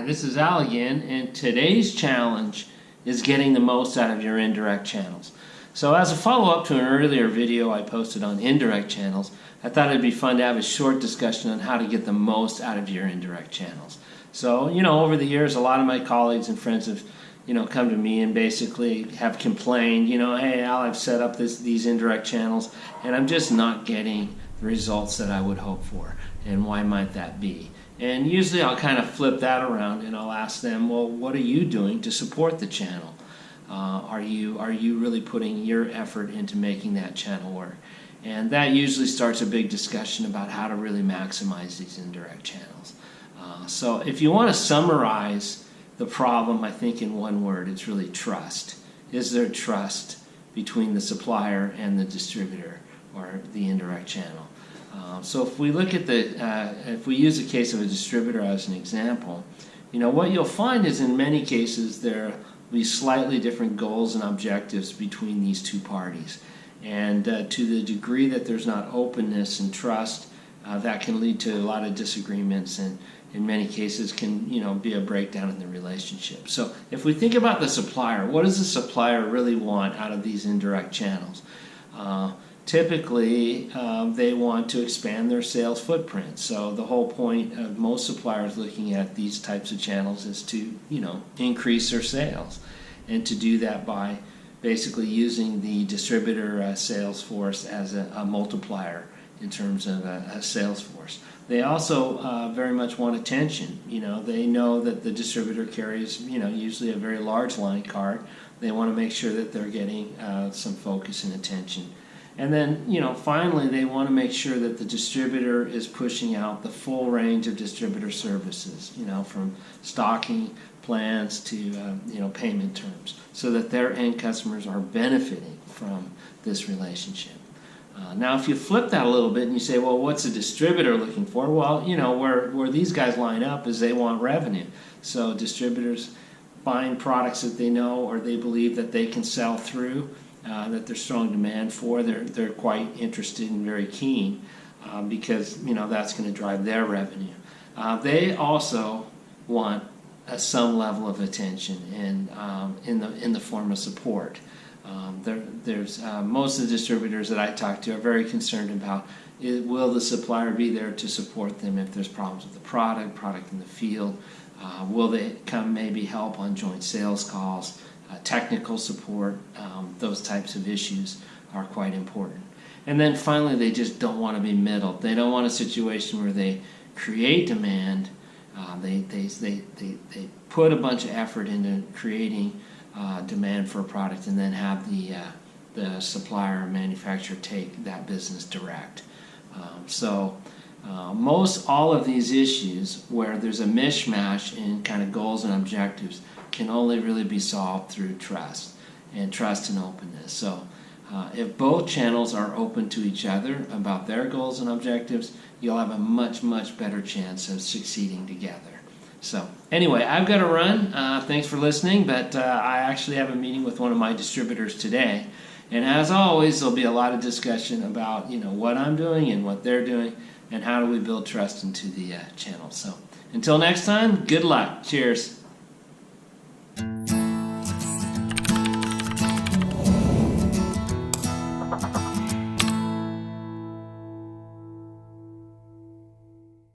this is Al again, and today's challenge is getting the most out of your indirect channels. So as a follow-up to an earlier video I posted on indirect channels, I thought it'd be fun to have a short discussion on how to get the most out of your indirect channels. So, over the years, a lot of my colleagues and friends have, come to me and basically have complained, hey Al, I've set up these indirect channels and I'm just not getting the results that I would hope for. And why might that be? And usually I'll kind of flip that around and I'll ask them, well, what are you doing to support the channel? Are you really putting your effort into making that channel work? And that usually starts a big discussion about how to really maximize these indirect channels. So if you want to summarize the problem, I think in one word, it's really trust. Is there trust between the supplier and the distributor or the indirect channel? So if we look at if we use the case of a distributor as an example, what you'll find is in many cases there will be slightly different goals and objectives between these two parties. And to the degree that there's not openness and trust, that can lead to a lot of disagreements and in many cases can be a breakdown in the relationship. So if we think about the supplier, what does the supplier really want out of these indirect channels? Typically, they want to expand their sales footprint. So the whole point of most suppliers looking at these types of channels is to, increase their sales, and to do that by basically using the distributor sales force as a multiplier in terms of a sales force. They also very much want attention. They know that the distributor carries, usually a very large line card. They want to make sure that they're getting some focus and attention. And then, finally, they want to make sure that the distributor is pushing out the full range of distributor services, from stocking plans to, payment terms, so that their end customers are benefiting from this relationship. Now, if you flip that a little bit and you say, well, what's a distributor looking for? Well, where these guys line up is they want revenue. So distributors find products that they know or they believe that they can sell through, that there's strong demand for. They're quite interested and very keen because that's going to drive their revenue. They also want some level of attention and in the form of support. There's most of the distributors that I talk to are very concerned about will the supplier be there to support them if there's problems with the product in the field. Will they come maybe help on joint sales calls? Technical support, those types of issues are quite important. And then finally, they just don't want to be middled. They don't want a situation where they create demand, they put a bunch of effort into creating demand for a product and then have the supplier or manufacturer take that business direct. Most all of these issues where there's a mishmash in kind of goals and objectives can only really be solved through trust and openness. So if both channels are open to each other about their goals and objectives, you'll have a much, much better chance of succeeding together. So anyway, I've got to run. Thanks for listening, but I actually have a meeting with one of my distributors today. And as always, there'll be a lot of discussion about what I'm doing and what they're doing and how do we build trust into the channel. So until next time, good luck. Cheers.